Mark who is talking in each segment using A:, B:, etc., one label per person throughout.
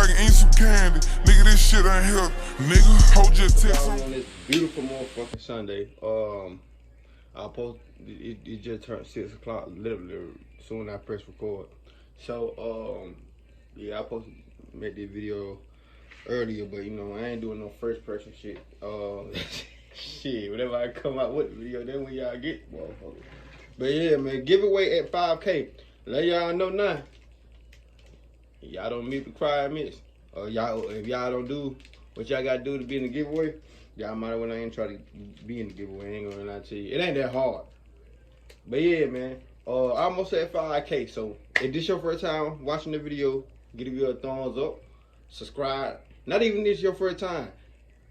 A: so I can eat some candy. Nigga, this shit ain't healthy. Nigga, hold your text on.
B: On this beautiful motherfucking Sunday, I post it just turned 6 o'clock literally soon as I press record. So yeah, I posted made this video earlier, but you know I ain't doing no first person shit. Shit, whenever I come out with the video, then when y'all get motherfuckers. But yeah, man, giveaway at 5K. Let y'all know now. Y'all don't meet the requirements, or y'all if y'all don't do what y'all gotta do to be in the giveaway, y'all might as well ain't try to be in the giveaway. I ain't gonna lie to you. It ain't that hard. But yeah, man. I almost at 5K. So if this your first time watching the video, give it a thumbs up, subscribe. Not even this your first time.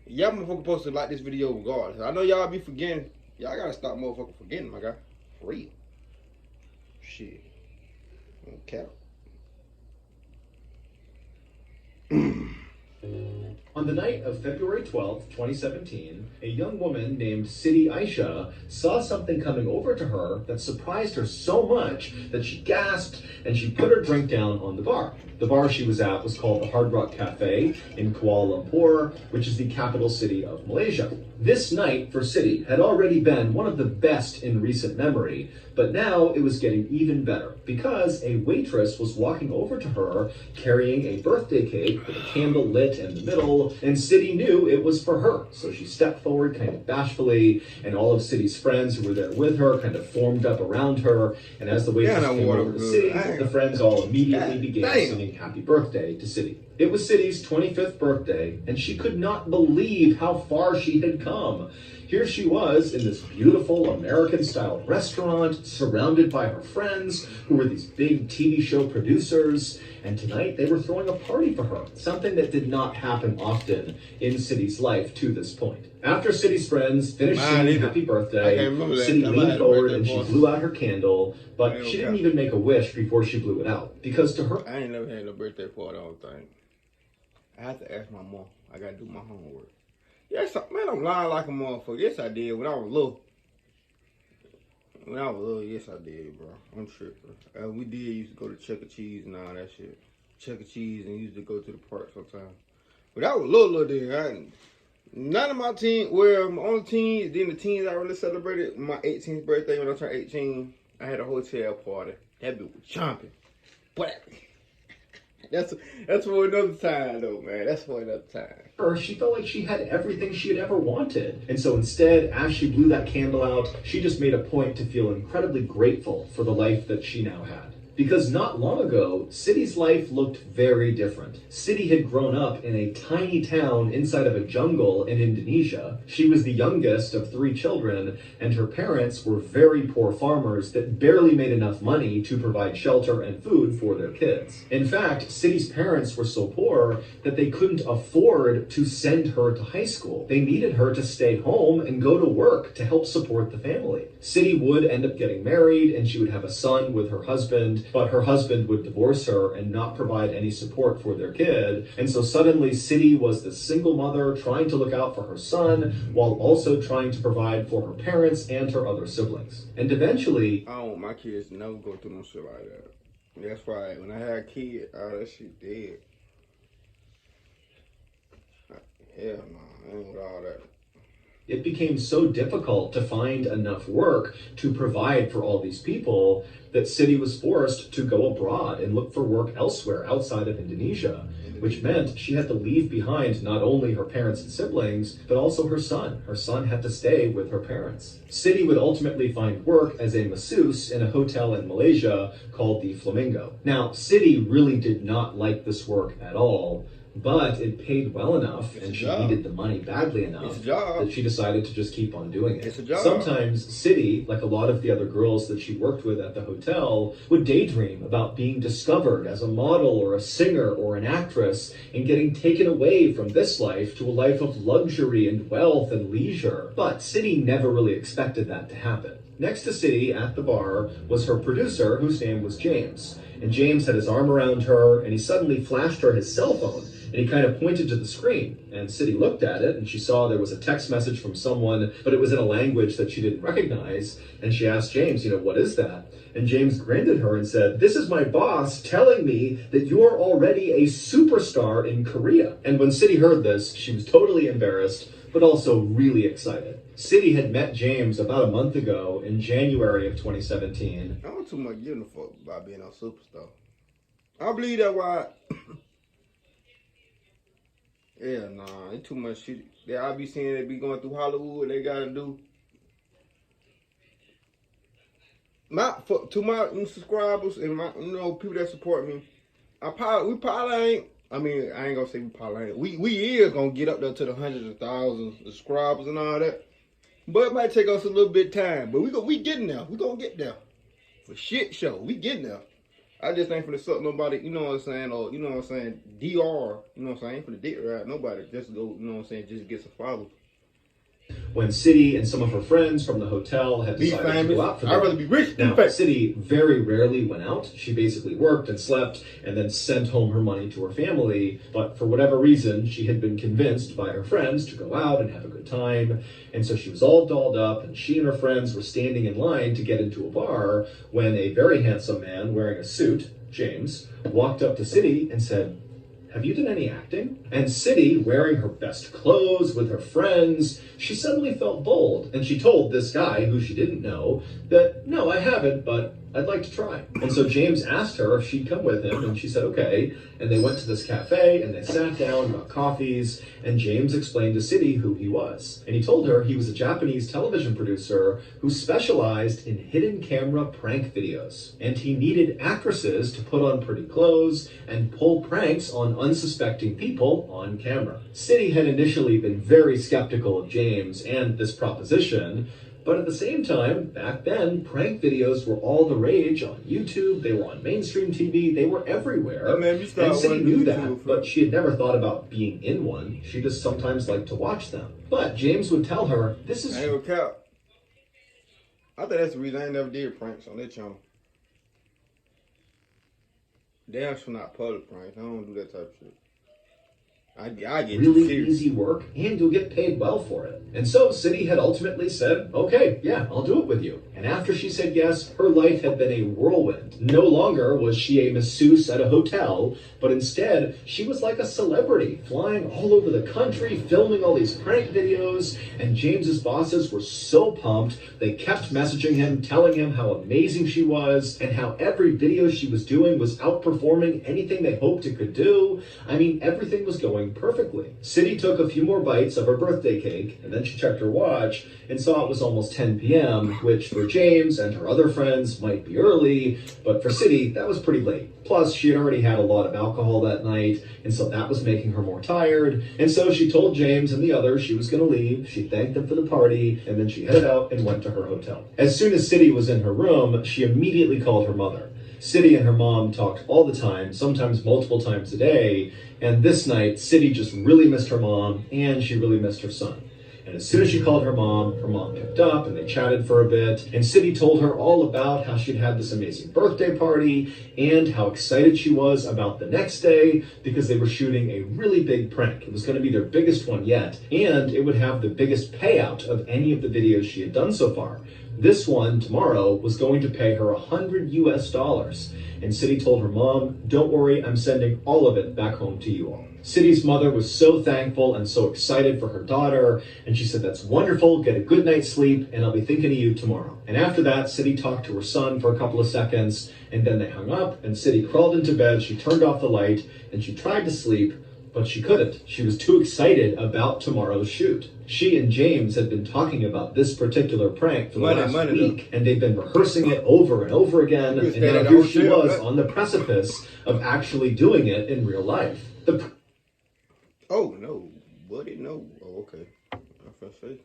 B: Y'all motherfuckers supposed to like this video regardless. I know y'all be forgetting. Y'all gotta stop motherfucking forgetting, my guy. For real. Shit. Okay.
C: On the night of February 12th, 2017, a young woman named Sidi Aisha saw something coming over to her that surprised her so much that she gasped and she put her drink down on the bar. The bar she was at was called the Hard Rock Cafe in Kuala Lumpur, which is the capital city of Malaysia. This night for Sidi had already been one of the best in recent memory, but now it was getting even better because a waitress was walking over to her carrying a birthday cake with a candle lit in the middle, and Sidi knew it was for her. So she stepped forward kind of bashfully, and all of Sidi's friends who were there with her kind of formed up around her, and as the waitress came over to Sidi, the friends all immediately began singing happy birthday to Sidi. It was Sidi's 25th birthday, and she could not believe how far she had come. Here she was in this beautiful American-style restaurant, surrounded by her friends, who were these big TV show producers, and tonight they were throwing a party for her, something that did not happen often in Sidi's life to this point. After Sidi's friends finished singing happy birthday, Sidi leaned forward and she blew out her candle, but she didn't even make a wish before she blew it out, because to her...
B: I ain't never had no birthday party, I don't think. I have to ask my mom. I gotta do my homework. Yes, man, I'm lying like a motherfucker. Yes, I did when I was little. When I was little, yes, I did, bro. I'm tripping. We did used to go to Chuck E. Cheese and all that shit. Chuck E. Cheese and used to go to the park sometimes. But I was little then. None of my teens, well, my only teens, then the teens I really celebrated, my 18th birthday when I turned 18, I had a hotel party. That bitch was jumping. But that's for another time, though, man. That's for another time.
C: She felt like she had everything she had ever wanted. And so instead, as she blew that candle out, she just made a point to feel incredibly grateful for the life that she now had. Because not long ago, Sidi's life looked very different. Sidi had grown up in a tiny town inside of a jungle in Indonesia. She was the youngest of 3 children, and her parents were very poor farmers that barely made enough money to provide shelter and food for their kids. In fact, Sidi's parents were so poor that they couldn't afford to send her to high school. They needed her to stay home and go to work to help support the family. Sidi would end up getting married, and she would have a son with her husband, but her husband would divorce her and not provide any support for their kid. And so suddenly Sidi was the single mother trying to look out for her son while also trying to provide for her parents and her other siblings. And eventually...
B: I don't want my kids to never go through no shit like that. That's right. When I had a kid, all that shit dead. Hell no, I ain't with all that.
C: It became so difficult to find enough work to provide for all these people that Sidi was forced to go abroad and look for work elsewhere outside of Indonesia, which meant she had to leave behind not only her parents and siblings, but also her son. Her son had to stay with her parents. Sidi would ultimately find work as a masseuse in a hotel in Malaysia called the Flamingo. Now, Sidi really did not like this work at all, but it paid well enough, and she needed the money badly enough that she decided to just keep on doing it.
B: It's a job.
C: Sometimes Sidi, like a lot of the other girls that she worked with at the hotel, would daydream about being discovered as a model or a singer or an actress and getting taken away from this life to a life of luxury and wealth and leisure. But Sidi never really expected that to happen. Next to Sidi at the bar was her producer, whose name was James. And James had his arm around her, and he suddenly flashed her his cell phone. And he kind of pointed to the screen, and Sidi looked at it, and she saw there was a text message from someone, but it was in a language that she didn't recognize, and she asked James, what is that? And James grinned at her and said, "This is my boss telling me that you're already a superstar in Korea." And when City heard this, she was totally embarrassed, but also really excited. City had met James about a month ago in January of 2017.
B: I don't too much giving a fuck about being a superstar. I believe that why. Yeah, nah, ain't too much shit. Yeah, I be seeing they be going through Hollywood. They gotta do. To my subscribers and my people that support me, we probably ain't. I mean, I ain't gonna say we probably ain't. We is gonna get up there to the hundreds of thousands of subscribers and all that. But it might take us a little bit of time. But we getting there. We gonna get there. For shit show, we getting there. I just ain't finna suck nobody, you know what I'm saying, or, you know what I'm saying, DR, you know what I'm saying, I ain't finna dick ride nobody, just go, you know what I'm saying, just get some followers.
C: When City and some of her friends from the hotel had decided to go out for the
B: I'd rather be rich than
C: Now,
B: famous.
C: City very rarely went out. She basically worked and slept and then sent home her money to her family. But for whatever reason, she had been convinced by her friends to go out and have a good time. And so she was all dolled up, and she and her friends were standing in line to get into a bar when a very handsome man wearing a suit, James, walked up to City and said, "Have you done any acting?" And City, wearing her best clothes with her friends, she suddenly felt bold, and she told this guy, who she didn't know, that, "No, I haven't, but I'd like to try." And so James asked her if she'd come with him, and she said okay. And they went to this cafe, and they sat down, got coffees, and James explained to City who he was. And he told her he was a Japanese television producer who specialized in hidden camera prank videos. And he needed actresses to put on pretty clothes and pull pranks on unsuspecting people on camera. City had initially been very skeptical of James and this proposition, but at the same time, back then, prank videos were all the rage on YouTube. They were on mainstream TV. They were everywhere. And City knew that, but she had never thought about being in one. She just sometimes liked to watch them. But James would tell her, "This is..."
B: I ain't gonna cap. I think that's the reason I ain't never did pranks on that channel. Damn sure not public pranks. I don't do that type of shit. I get
C: really easy work, and you'll get paid well for it. And so City had ultimately said, "Okay, yeah, I'll do it with you." And after she said yes, her life had been a whirlwind. No longer was she a masseuse at a hotel, but instead, she was like a celebrity, flying all over the country, filming all these prank videos, and James's bosses were so pumped, they kept messaging him, telling him how amazing she was, and how every video she was doing was outperforming anything they hoped it could do. I mean, everything was going perfectly. City took a few more bites of her birthday cake, and then she checked her watch and saw it was almost 10 p.m., which for James and her other friends might be early, but for City, that was pretty late. Plus, she had already had a lot of alcohol that night, and so that was making her more tired. And so she told James and the others she was going to leave. She thanked them for the party, and then she headed out and went to her hotel. As soon as City was in her room, she immediately called her mother. City and her mom talked all the time, sometimes multiple times a day, and this night, City just really missed her mom, and she really missed her son. And as soon as she called her mom picked up, and they chatted for a bit, and City told her all about how she'd had this amazing birthday party, and how excited she was about the next day, because they were shooting a really big prank. It was going to be their biggest one yet, and it would have the biggest payout of any of the videos she had done so far. This one, tomorrow, was going to pay her $100 US. And City told her mom, "Don't worry, I'm sending all of it back home to you all." City's mother was so thankful and so excited for her daughter, and she said, "That's wonderful, get a good night's sleep, and I'll be thinking of you tomorrow." And after that, City talked to her son for a couple of seconds, and then they hung up, and City crawled into bed, she turned off the light, and she tried to sleep, but she couldn't. She was too excited about tomorrow's shoot. She and James had been talking about this particular prank for the last week, and they've been rehearsing it over and over again, and now here she was on the precipice of actually doing it in real life.
B: Oh, no, buddy, no. Oh, okay. I'm finna say.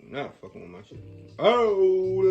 B: I'm not fucking with my shit. Oh.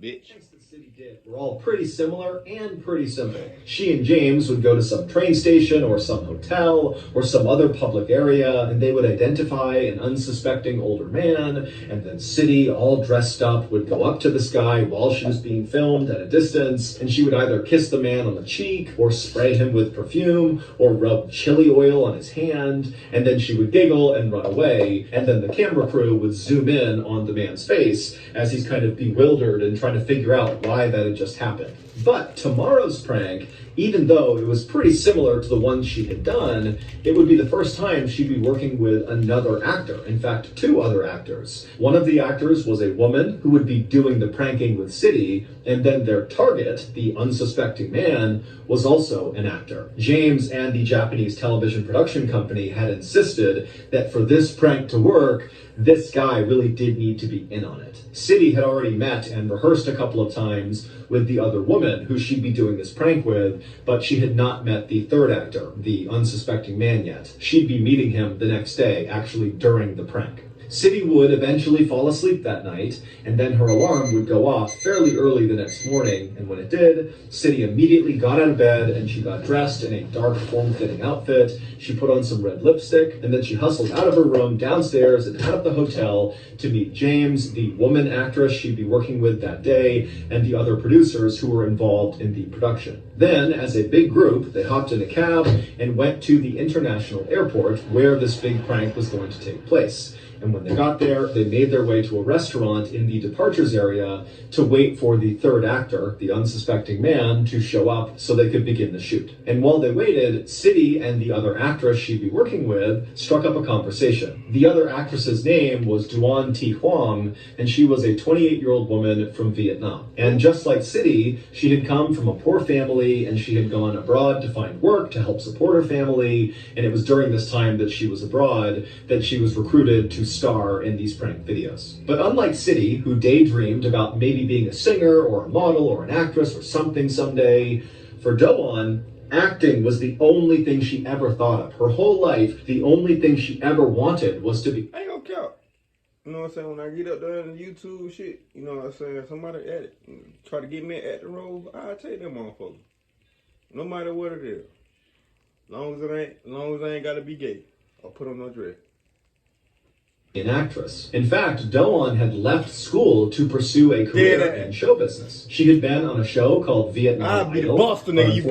B: bitch.
C: Pranks that City did were all pretty similar and pretty simple. She and James would go to some train station or some hotel or some other public area, and they would identify an unsuspecting older man, and then City, all dressed up, would go up to this guy while she was being filmed at a distance, and she would either kiss the man on the cheek or spray him with perfume or rub chili oil on his hand, and then she would giggle and run away, and then the camera crew would zoom in on the man's face as he's kind of bewildered and trying to figure out why that had just happened. But tomorrow's prank, even though it was pretty similar to the one she had done, it would be the first time she'd be working with another actor. In fact, two other actors. One of the actors was a woman who would be doing the pranking with City, and then their target, the unsuspecting man, was also an actor. James and the Japanese television production company had insisted that for this prank to work, this guy really did need to be in on it. City had already met and rehearsed a couple of times with the other woman who she'd be doing this prank with, but she had not met the third actor, the unsuspecting man, yet. She'd be meeting him the next day, actually during the prank. City would eventually fall asleep that night, and then her alarm would go off fairly early the next morning, and when it did, City immediately got out of bed and she got dressed in a dark form-fitting outfit. She put on some red lipstick, and then she hustled out of her room downstairs and out of the hotel to meet James, the woman actress she'd be working with that day, and the other producers who were involved in the production. Then, as a big group, they hopped in a cab and went to the international airport where this big prank was going to take place. And when they got there, they made their way to a restaurant in the departures area to wait for the third actor, the unsuspecting man, to show up so they could begin the shoot. And while they waited, City and the other actress she'd be working with struck up a conversation. The other actress's name was Duan Thi Huang, and she was a 28-year-old woman from Vietnam. And just like City, she had come from a poor family, and she had gone abroad to find work to help support her family, and it was during this time that she was abroad that she was recruited to star in these prank videos. But unlike City, who daydreamed about maybe being a singer or a model or an actress or something someday, for Doan, acting was the only thing she ever thought of. Her whole life, the only thing she ever wanted was to be...
B: I ain't gonna care. You know what I'm saying? When I get up there in YouTube shit, you know what I'm saying? Somebody edit, try to get me an acting role, I'll take that motherfucker. No matter what it is. Long as I ain't gotta be gay or put on no dress.
C: An actress. In fact, Doan had left school to pursue a career in show business. She had been on a show called Vietnam Idol.
B: I'll be the buster, nigga. You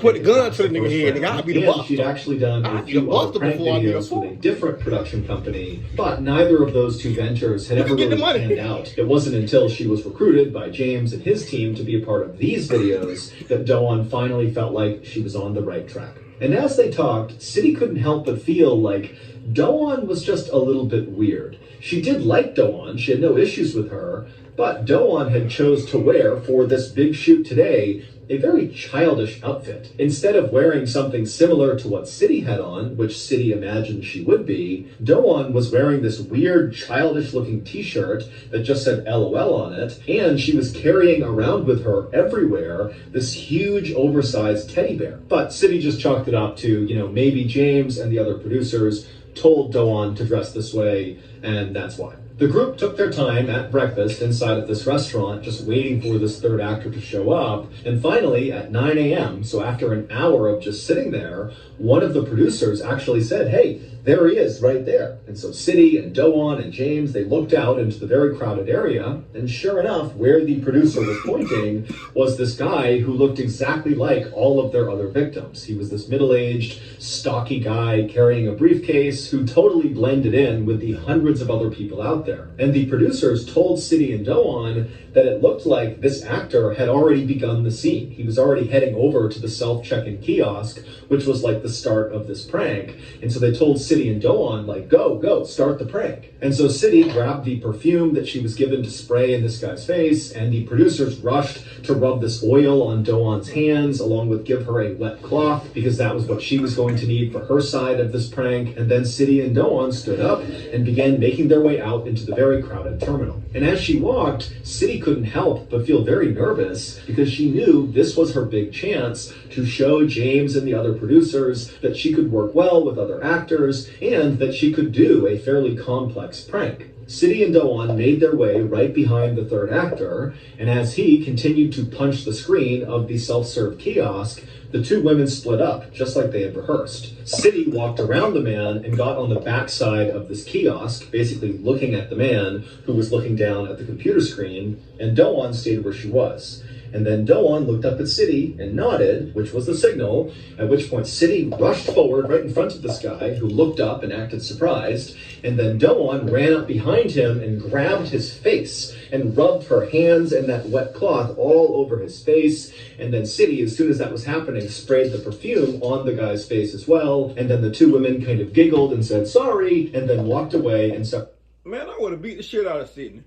B: put the gun to the nigga head, nigga. I'll be the buster.
C: She'd actually done a few other prank videos with a different production company, but neither of those two ventures had ever really panned out. It wasn't until she was recruited by James and his team to be a part of these videos that Doan finally felt like she was on the right track. And as they talked, City couldn't help but feel like Doan was just a little bit weird. She did like Doan, she had no issues with her, but Doan had chose to wear for this big shoot today a very childish outfit. Instead of wearing something similar to what City had on, which City imagined she would be, Doan was wearing this weird childish looking t-shirt that just said LOL on it, and she was carrying around with her everywhere this huge oversized teddy bear. But City just chalked it up to, maybe James and the other producers told Doan to dress this way, and that's why. The group took their time at breakfast inside of this restaurant, just waiting for this third actor to show up. And finally, at 9 a.m., so after an hour of just sitting there, one of the producers actually said, "Hey, there he is, right there." And so City and Doan and James, they looked out into the very crowded area, and sure enough, where the producer was pointing was this guy who looked exactly like all of their other victims. He was this middle-aged, stocky guy carrying a briefcase who totally blended in with the hundreds of other people out there. And the producers told City and Doan that it looked like this actor had already begun the scene. He was already heading over to the self-check-in kiosk, which was like the start of this prank. And so they told City and Doan, like, go, start the prank. And so City grabbed the perfume that she was given to spray in this guy's face, and the producers rushed to rub this oil on Doan's hands, along with give her a wet cloth, because that was what she was going to need for her side of this prank. And then City and Doan stood up and began making their way out into the very crowded terminal. And as she walked, City couldn't help but feel very nervous, because she knew this was her big chance to show James and the other producers that she could work well with other actors and that she could do a fairly complex prank. City and Doan made their way right behind the third actor, and as he continued to punch the screen of the self-serve kiosk, the two women split up, just like they had rehearsed. City walked around the man and got on the backside of this kiosk, basically looking at the man who was looking down at the computer screen, and Doan stayed where she was. And then Doan looked up at City and nodded, which was the signal, at which point City rushed forward right in front of this guy, who looked up and acted surprised, and then Doan ran up behind him and grabbed his face and rubbed her hands and that wet cloth all over his face, and then City, as soon as that was happening, sprayed the perfume on the guy's face as well, and then the two women kind of giggled and said sorry, and then walked away and so...
B: Man, I would have beat the shit out of Sydney.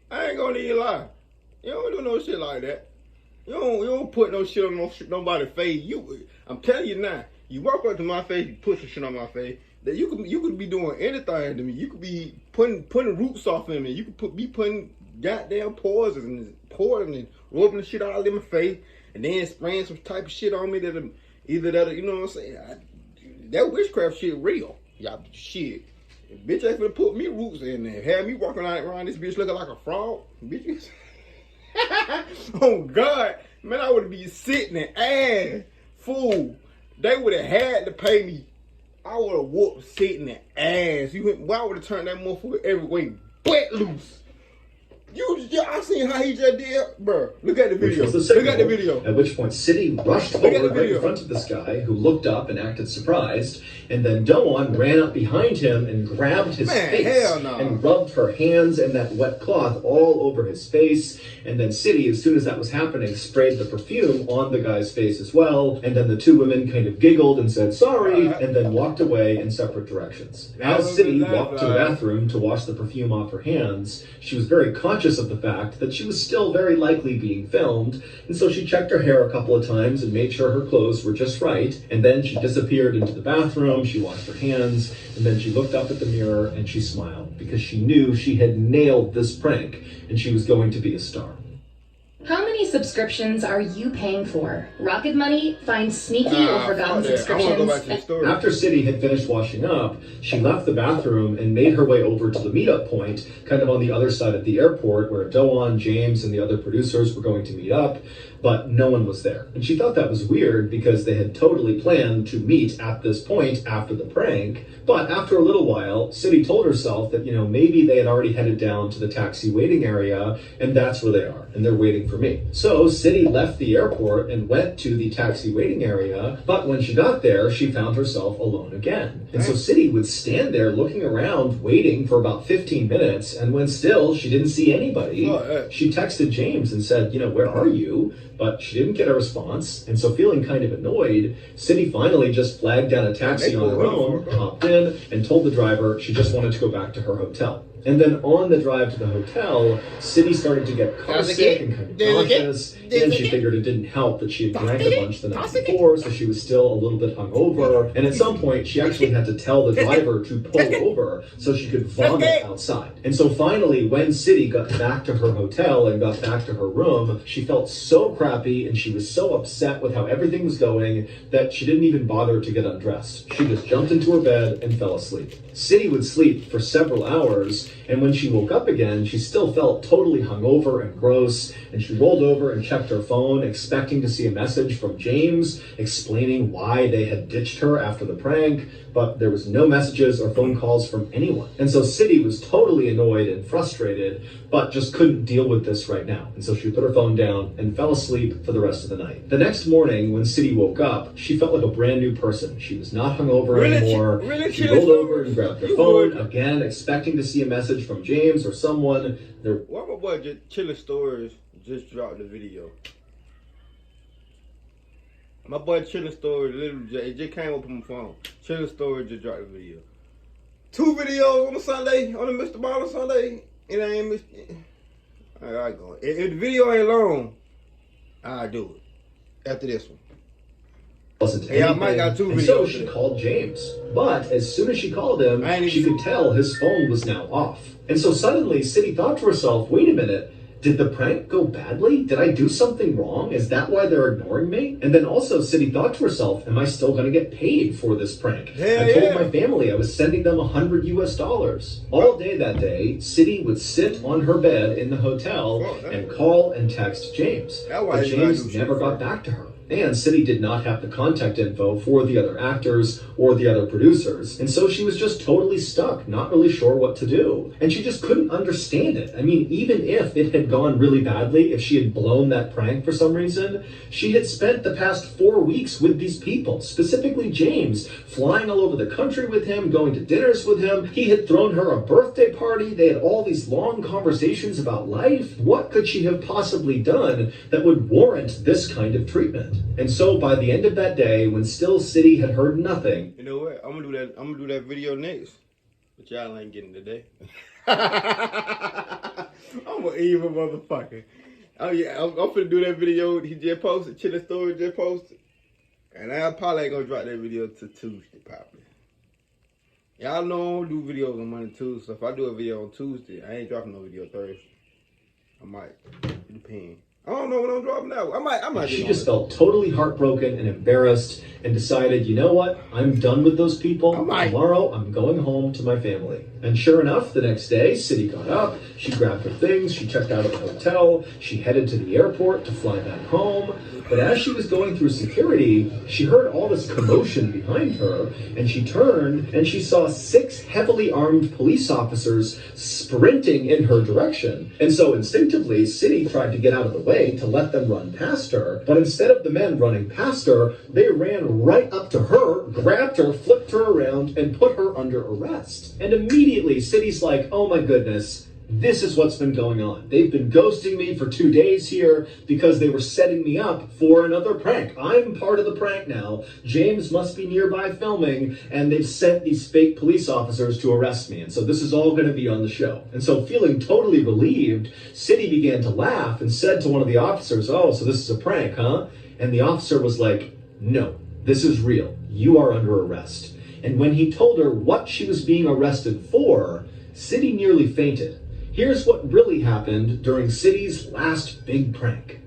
B: I ain't gonna even lie. You don't do no shit like that. You don't put no shit on nobody's face. I'm telling you now. You walk up to my face, you put some shit on my face. That you could be doing anything to me. You could be putting roots off in me. You could be putting goddamn poison and rubbing the shit out of my face, and then spraying some type of shit on me that you know what I'm saying. That witchcraft shit real. Y'all shit. Bitch ain't finna put me roots in there. Have me walking around this bitch looking like a frog. Bitch. Oh God, man, I would be sitting in ass, fool. They would have had to pay me. I would have whooped sitting in ass. Why would have turned that motherfucker every way but loose? I seen how he just did, bro. Look at the video. Look at the video.
C: At which point, City rushed forward right in front of this guy, who looked up and acted surprised, and then Doan ran up behind him and grabbed his face and rubbed her hands and that wet cloth all over his face, and then City, as soon as that was happening, sprayed the perfume on the guy's face as well, and then the two women kind of giggled and said sorry, and then walked away in separate directions. As City walked to the bathroom to wash the perfume off her hands, she was very conscious of the fact that she was still very likely being filmed, and so she checked her hair a couple of times and made sure her clothes were just right, and then she disappeared into the bathroom, she washed her hands, and then she looked up at the mirror and she smiled, because she knew she had nailed this prank and she was going to be a star.
D: How many subscriptions are you paying for? Rocket Money finds sneaky or forgotten subscriptions.
C: After City had finished washing up, she left the bathroom and made her way over to the meetup point, kind of on the other side of the airport, where Doan, James, and the other producers were going to meet up, but no one was there. And she thought that was weird because they had totally planned to meet at this point after the prank. But after a little while, City told herself that, maybe they had already headed down to the taxi waiting area, and that's where they are, and they're waiting for me. So City left the airport and went to the taxi waiting area, but when she got there, she found herself alone again. And so City would stand there looking around, waiting for about 15 minutes, and when still she didn't see anybody, she texted James and said, where are you? But she didn't get a response, and so feeling kind of annoyed, City finally just flagged down a taxi on her own, hopped in, and told the driver she just wanted to go back to her hotel. And then on the drive to the hotel, City started to get car sick and kind of nauseous, and she figured it didn't help that she had drank a bunch the night before, so she was still a little bit hungover, and at some point she actually had to tell the driver to pull over so she could vomit outside. And so finally, when City got back to her hotel and got back to her room, she felt so crappy and she was so upset with how everything was going that she didn't even bother to get undressed. She just jumped into her bed and fell asleep. City would sleep for several hours, and when she woke up again, she still felt totally hungover and gross, and she rolled over and checked her phone, expecting to see a message from James explaining why they had ditched her after the prank, but there was no messages or phone calls from anyone. And so City was totally annoyed and frustrated, but just couldn't deal with this right now. And so she put her phone down and fell asleep for the rest of the night. The next morning, when City woke up, she felt like a brand new person. She was not hungover anymore. She rolled over and grabbed her phone, again expecting to see a message from James or someone.
B: Why my boy just Chilling Stories just dropped the video? My boy Chilling Stories it just came up on my phone. Chilling Stories just dropped the video. 2 videos on a Sunday, on the Mr. Ballin Sunday. It ain't Alright, go. If the video ain't long, I'll do it after this one.
C: I might got 2 videos. And so she called James. But as soon as she called him, she could tell his phone was now off. And so suddenly, City thought to herself, wait a minute, Did the prank go badly? Did I do something wrong? Is that why they're ignoring me? And then also, City thought to herself, am I still going to get paid for this prank? I told my family I was sending them $100 US. All day that day, City would sit on her bed in the hotel and call and text James. But James never got back to her. And City did not have the contact info for the other actors or the other producers. And so she was just totally stuck, not really sure what to do. And she just couldn't understand it. I mean, even if it had gone really badly, if she had blown that prank for some reason, she had spent the past 4 weeks with these people, specifically James, flying all over the country with him, going to dinners with him. He had thrown her a birthday party. They had all these long conversations about life. What could she have possibly done that would warrant this kind of treatment? And so by the end of that day, when still City had heard nothing.
B: You know what? I'm gonna do that video next. But y'all ain't getting today. I'm an evil motherfucker. Oh yeah, I'm finna do that video he just posted, Chilla Story just posted. And I probably ain't gonna drop that video till Tuesday, probably. Y'all know I don't do videos on Monday, Tuesday. So if I do a video on Tuesday, I ain't dropping no video Thursday. I might. It depends. I don't know what I'm dropping now. I might.
C: She just felt totally heartbroken and embarrassed and decided, you know what? I'm done with those people. Tomorrow, I'm going home to my family. And sure enough, the next day, City got up, she grabbed her things, she checked out of the hotel, she headed to the airport to fly back home. But as she was going through security, she heard all this commotion behind her, and she turned and she saw 6 heavily armed police officers sprinting in her direction. And so instinctively, City tried to get out of the way to let them run past her. But instead of the men running past her, they ran right up to her, grabbed her, flipped her around, and put her under arrest. And immediately, City's like, oh my goodness, this is what's been going on. They've been ghosting me for 2 days here because they were setting me up for another prank. I'm part of the prank now. James must be nearby filming, and they've sent these fake police officers to arrest me. And so this is all going to be on the show. And so feeling totally relieved, City began to laugh and said to one of the officers, oh, so this is a prank, huh? And the officer was like, no, this is real. You are under arrest. And when he told her what she was being arrested for, City nearly fainted. Here's what really happened during City's last big prank.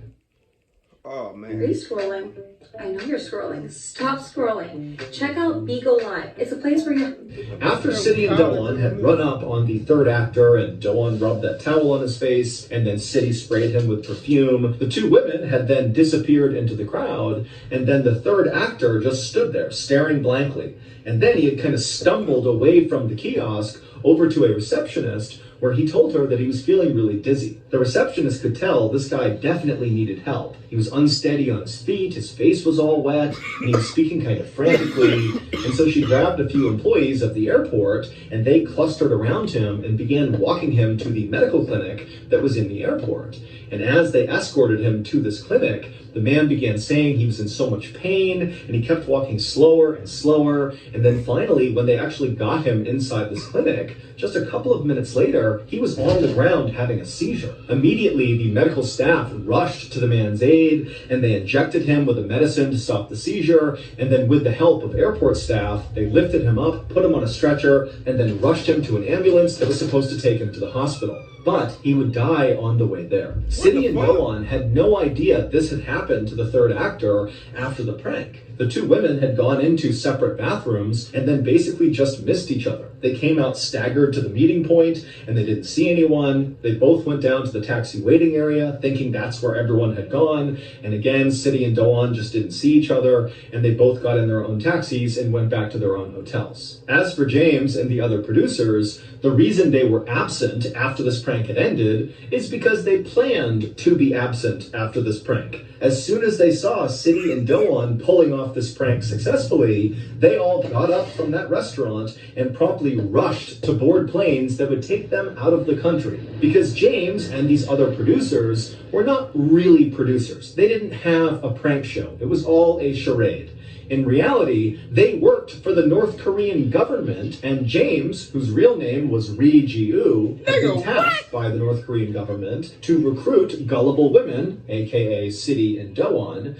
B: Oh, man.
E: Are you scrolling? I know you're scrolling. Stop scrolling. Check out Beagle Live. It's a place where you...
C: After City and Doan had run up on the third actor and Doan rubbed that towel on his face and then City sprayed him with perfume, the 2 women had then disappeared into the crowd, and then the third actor just stood there staring blankly. And then he had kind of stumbled away from the kiosk over to a receptionist where he told her that he was feeling really dizzy. The receptionist could tell this guy definitely needed help. He was unsteady on his feet, his face was all wet, and he was speaking kind of frantically. And so she grabbed a few employees of the airport, and they clustered around him and began walking him to the medical clinic that was in the airport. And as they escorted him to this clinic, the man began saying he was in so much pain, and he kept walking slower and slower. And then finally, when they actually got him inside this clinic, just a couple of minutes later, he was on the ground having a seizure. Immediately, the medical staff rushed to the man's aid, and they injected him with a medicine to stop the seizure. And then with the help of airport staff, they lifted him up, put him on a stretcher, and then rushed him to an ambulance that was supposed to take him to the hospital. But he would die on the way there. City and Doan had no idea this had happened to the third actor after the prank. The 2 women had gone into separate bathrooms and then basically just missed each other. They came out staggered to the meeting point and they didn't see anyone. They both went down to the taxi waiting area thinking that's where everyone had gone. And again, City and Doan just didn't see each other, and they both got in their own taxis and went back to their own hotels. As for James and the other producers, the reason they were absent after this prank had ended is because they planned to be absent after this prank. As soon as they saw City and Doan pulling off this prank successfully, they all got up from that restaurant and promptly rushed to board planes that would take them out of the country. Because James and these other producers were not really producers. They didn't have a prank show. It was all a charade. In reality, they worked for the North Korean government, and James, whose real name was Ri Ji-woo, had been tasked by the North Korean government to recruit gullible women, aka City and Doan.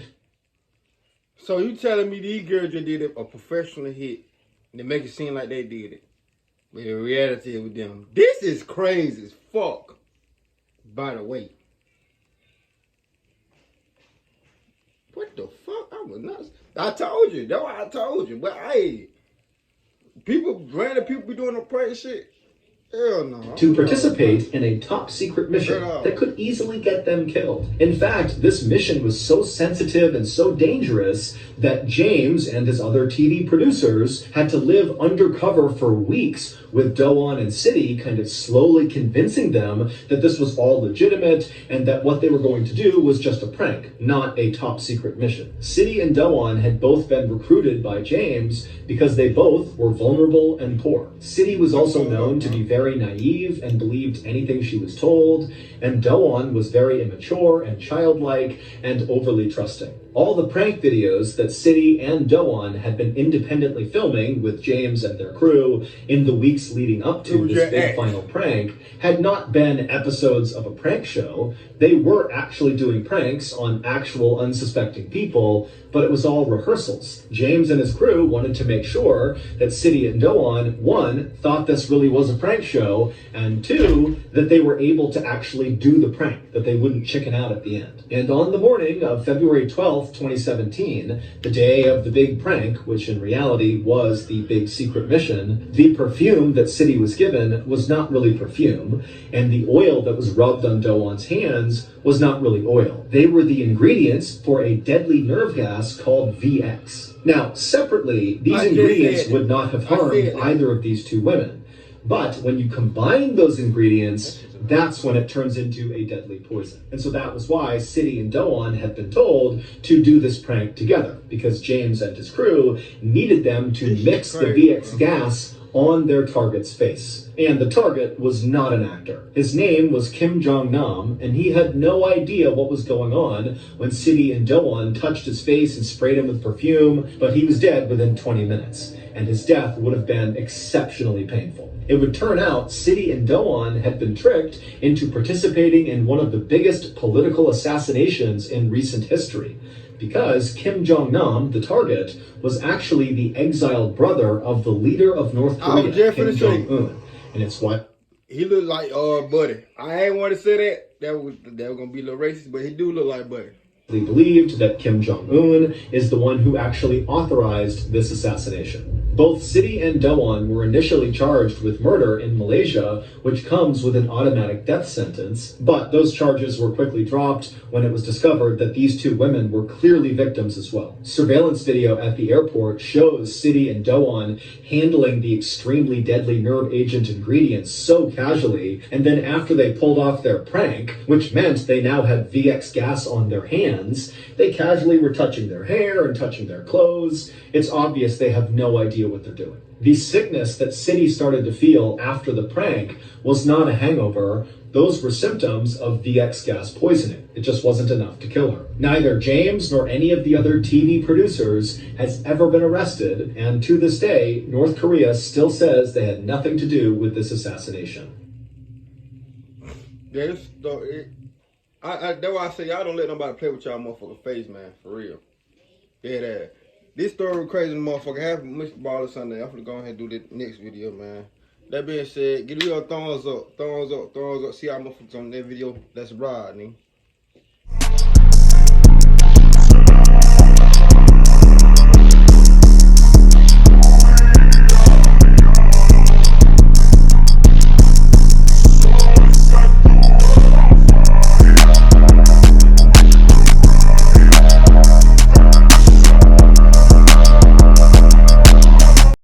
B: So you telling me these girls just did a professional hit, and they make it seem like they did it. But in reality with them, this is crazy as fuck, by the way. what the fuck? I was nuts. I told you. That's why I told you. But hey, random people be doing the prank shit. Hell no.
C: To participate in a top secret mission that could easily get them killed. In fact, this mission was so sensitive and so dangerous that James and his other TV producers had to live undercover for weeks with Do-won and City kind of slowly convincing them that this was all legitimate and that what they were going to do was just a prank, not a top secret mission. City and Do-won had both been recruited by James because they both were vulnerable and poor. City was also known to be very naive and believed anything she was told, and Do-won was very immature and childlike and overly trusting. All the prank videos that City and Do-won had been independently filming with James and their crew in the weeks leading up to this big final prank had not been episodes of a prank show. They were actually doing pranks on actual unsuspecting people, but it was all rehearsals. James and his crew wanted to make sure that City and Do-won, one, thought this really was a prank show, and two, that they were able to actually do the prank, that they wouldn't chicken out at the end. And on the morning of February 12th, 2017, the day of the big prank, which in reality was the big secret mission, the perfume that City was given was not really perfume, and the oil that was rubbed on Do-won's hands was not really oil. They were the ingredients for a deadly nerve gas called VX. Now, separately, these ingredients would not have harmed either of these two women. But when you combine those ingredients, that's when it turns into a deadly poison. And so that was why City and Do-won had been told to do this prank together, because James and his crew needed them to mix the VX gas on their target's face. And the target was not an actor. His name was Kim Jong-nam, and he had no idea what was going on when City and Do-won touched his face and sprayed him with perfume, but he was dead within 20 minutes, and his death would have been exceptionally painful. It would turn out City and Do-won had been tricked into participating in one of the biggest political assassinations in recent history, because Kim Jong-nam, the target, was actually the exiled brother of the leader of North Korea, Kim Jong-un. And it's what?
B: He looked like Buddy. I ain't want to say that. That was gonna be a little racist, but he do look like Buddy.
C: They believed that Kim Jong-un is the one who actually authorized this assassination. Both City and Do-won were initially charged with murder in Malaysia, which comes with an automatic death sentence, but those charges were quickly dropped when it was discovered that these two women were clearly victims as well. Surveillance video at the airport shows City and Do-won handling the extremely deadly nerve agent ingredients so casually, and then after they pulled off their prank, which meant they now had VX gas on their hands, they casually were touching their hair and touching their clothes. It's obvious they have no idea what they're doing. The sickness that City started to feel after the prank was not a hangover. Those were symptoms of VX gas poisoning. It just wasn't enough to kill her. Neither James nor any of the other TV producers has ever been arrested, and to this day, North Korea still says they had nothing to do with this assassination.
B: That's why I say y'all don't let nobody play with y'all motherfucking face, man. For real. Yeah, that. This story crazy motherfucker. Half of Mr. Baller Sunday. I'm gonna go ahead and do the next video, man. That being said, give me a thumbs up. See how motherfuckers on that video. Let's ride, nigga.